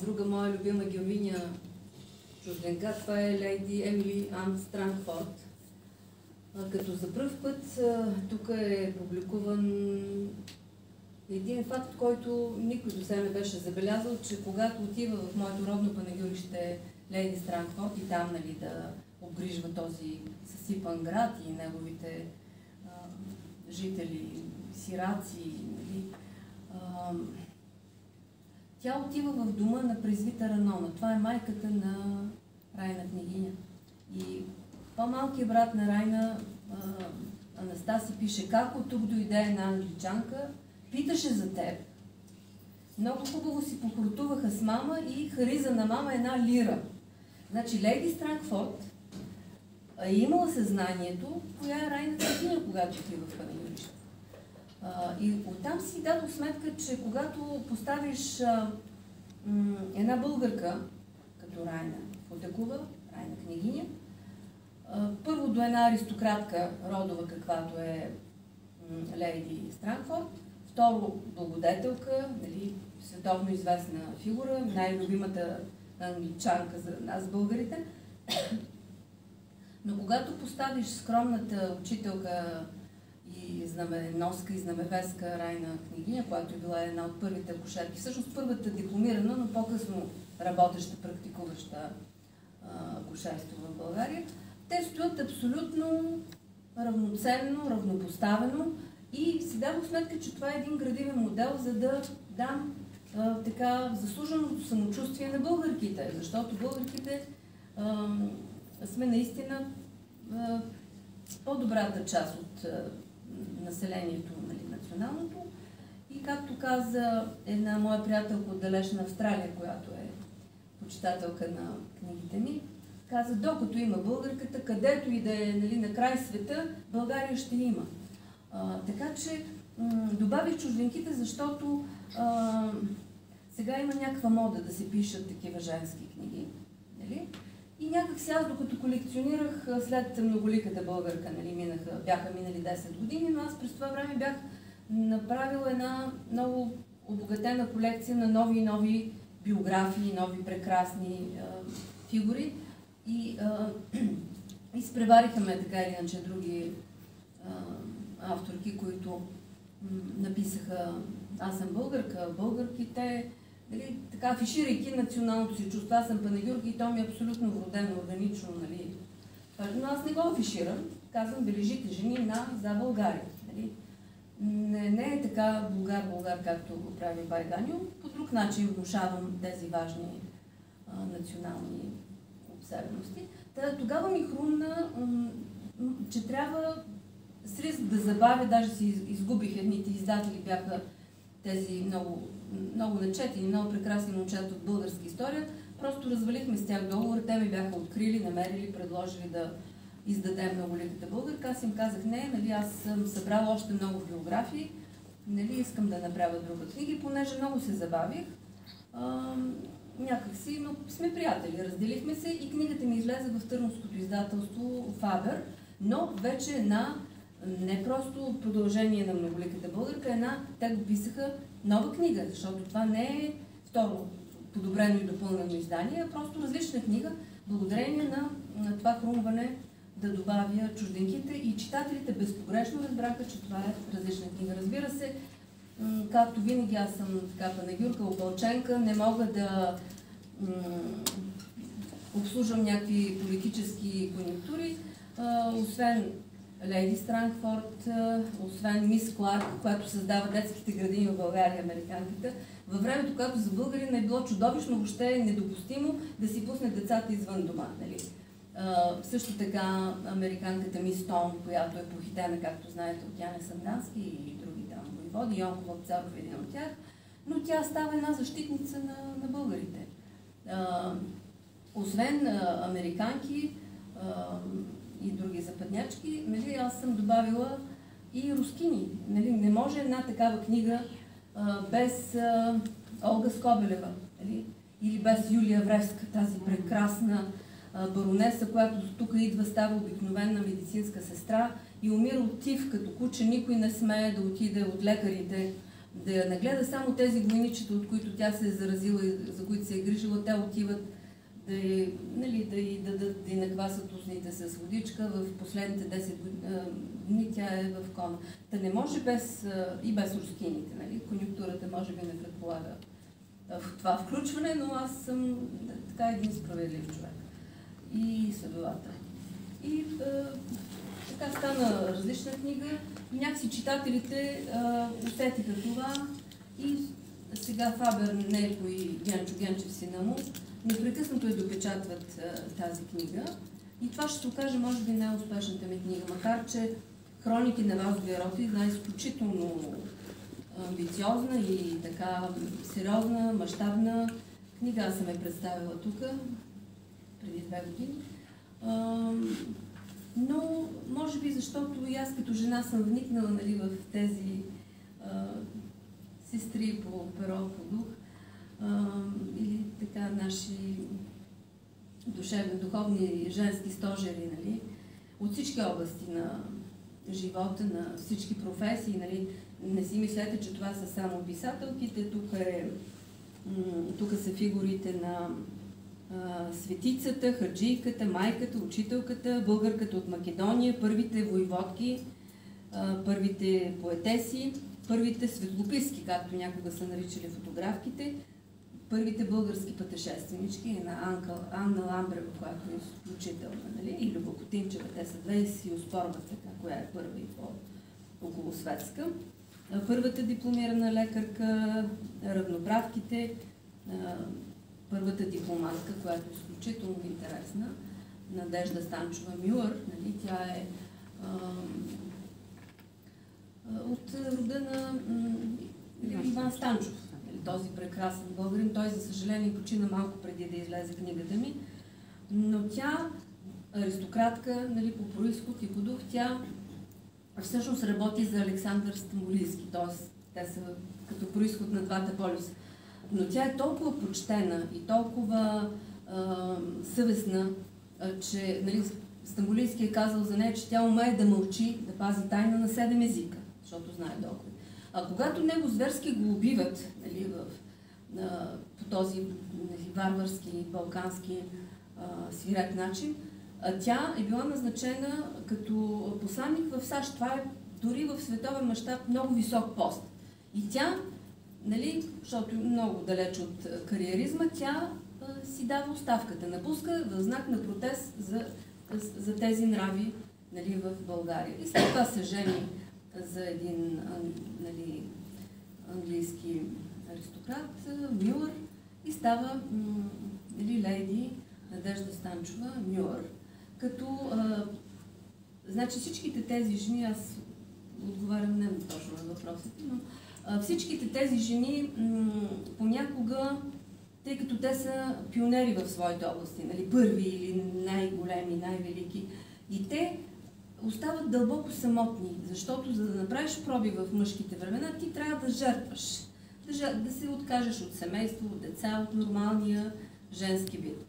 друга моя любима героиня чужденка, това е леди Емили Ан Странгфорд. Като за пръв път тук е публикуван един факт, който никой до сега не беше забелязал, че когато отива в моето родно панагюрище леди Странгфорд и там, нали, да обгрижва този съсипан град и неговите жители, сираци, нали, тя отива в дома на презвитера Нона. Това е майката на Райна княгиня. И по-малкият брат на Райна, Анастаси, пише: как от тук дойде една англичанка, питаше за теб. Много хубаво си похрутуваха с мама и хариза на мама една лира. Значи леди Странгфорд е имала съзнанието, коя е Райна княгиня, когато отива в панагюрище. И оттам си дадох сметка, че когато поставиш една българка, като Райна Фотекова, Райна княгиня, първо до една аристократка родова, каквато е леди Странгфорд, второ благодетелка, нали, световно известна фигура, най-любимата англичанка за нас българите. Но когато поставиш скромната учителка и знаменоска и знамевеска Райна княгиня, която е била една от първите акушерки, всъщност първата дипломирана, но по-късно работеща, практикуваща акушерство в България, те стоят абсолютно равноценно, равнопоставено и си давам сметка, че това е един градивен модел, за да дам така заслуженото самочувствие на българките, защото българките сме наистина по-добрата част от населението, нали, националното. И както каза една моя приятелка от далечна Австралия, която е почитателка на книгите ми, каза: докато има българката, където и да е, нали, на край света, България ще има. Така че добавих чужденките, защото сега има някаква мода да се пишат такива женски книги. Нали? И някак си аз, докато колекционирах след Многоликата българка, нали, бяха минали 10 години, но аз през това време бях направила една много обогатена колекция на нови и нови биографии, нови прекрасни фигури. И изпревариха ме така или иначе други авторки, които написаха: аз съм българка, българките, нали, така афиширайки националното си чувство. Аз съм панагюрка и то ми е абсолютно вродено, органично, нали. Но аз не го афиширам. Казвам: бележите жени за България. Нали. Не е така Българ, както го прави Байганю. По друг начин внушавам тези важни национални обсебености. Тогава ми хрумна, че трябва с риск да забавя, даже си изгубих едните издатели, бяха тези много начетени, много прекрасни момчета от българска история. Просто развалихме с тях договор, те ми бяха открили, намерили, предложили да издадем Многоликата българка. Аз им казах: не, нали, аз съм събрала още много биографии, нали, искам да направя друга книга, понеже много се забавих. Някакси, но сме приятели, разделихме се и книгата ми излезе в търновското издателство Фабер, но вече не просто продължение на Многоликата българка, те го писаха нова книга, защото това не е второ подобрено и допълнено издание, а просто различна книга, благодарение на това хрумване да добавя чужденките, и читателите безпогрешно разбраха, че това е различна книга. Разбира се, както винаги, аз съм така панагюрка, опълченка, не мога да обслужвам някакви политически конюнктури, освен леди Странгфорд, освен мис Кларк, която създава детските градини в България, американката, във времето, когато за българина е било чудовищно, въобще е недопустимо да си пусне децата извън дома. Нали? Също така американката мис Тон, която е похитена, както знаете, от Яне Сандански и други там войводи, Йонко Вапцаров е един от тях, но тя става една защитница на българите. Освен американки и други западнячки, нали, аз съм добавила и рускини. Нали, не може една такава книга без Олга Скобелева, нали, или без Юлия Вревска, тази прекрасна баронеса, която тук идва, става обикновена медицинска сестра и умира от тиф като куче. Никой не смее да отиде от лекарите да нагледа само тези войничета, от които тя се е заразила и за които се е грижила, те отиват да й дадат и наквасат устните с водичка. В последните 10 дни тя е в кома. Та не може и без рускините. Нали? Конюнктурата може би не предполага в това включване, но аз съм така един справедлив човек и следовател. И така стана различна книга. Някакси читателите усетиха това и сега Фабер, Нейко и Генчо Генчев, сина му, непрекъснато допечатват тази книга. И това ще се окаже, може би, най-успешната ми книга, макар че Хроники на Розовия род е една изключително амбициозна и така сериозна, мащабна книга. Аз съм я представила тук преди 2 години. Но, може би, защото и аз като жена съм вникнала, нали, в тези сестри по перо, по дух, или така наши душевни, духовни, женски стожери, нали, от всички области на живота, на всички професии, нали. Не си мислете, че това са само писателките, тук са фигурите на светицата, хаджийката, майката, учителката, българката от Македония, първите войводки, първите поетеси, първите светлописки, както някога са наричали фотографките, първите български пътешественички, една Анна Ламбрева, която е изключителна, нали? И Люба Котинчева. Те са две и си оспорват така, коя е първа и по-околосветска. Първата дипломирана лекарка, равноправките, първата дипломатка, която е изключително интересна, Надежда Станчова Мюър, нали? Тя е от рода на Иван Станчов, този прекрасен българин. Той, за съжаление, почина малко преди да излезе книгата ми, но тя, аристократка, нали, по произход и по дух, тя всъщност работи за Александър Стамболийски, т.е. те са като произход на двата полюса. Но тя е толкова почтена и толкова съвестна, че, нали, Стамболийски е казал за нея, че тя умее да мълчи, да пази тайна на 7 езика, защото знае толкова. А когато него зверски го убиват, нали, по този, нали, варварски, балкански свиреп начин, тя е била назначена като посланник в САЩ. Това е дори в световен мащаб много висок пост. И тя, нали, защото е много далеч от кариеризма, тя си дава оставката. Напуска в знак на протест за тези нрави, нали, в България. И след това се жени за един, нали, английски аристократ, Мюър, и става, нали, лейди Надежда Станчова Мюър. Като, значи всичките тези жени, аз отговарям не точно на въпросите, но всичките тези жени понякога, тъй като те са пионери в своите области, нали, първи или най-големи, най-велики, и те остават дълбоко самотни, защото за да направиш проби в мъжките времена, ти трябва да жертваш, да се откажеш от семейство, от деца, от нормалния женски вид.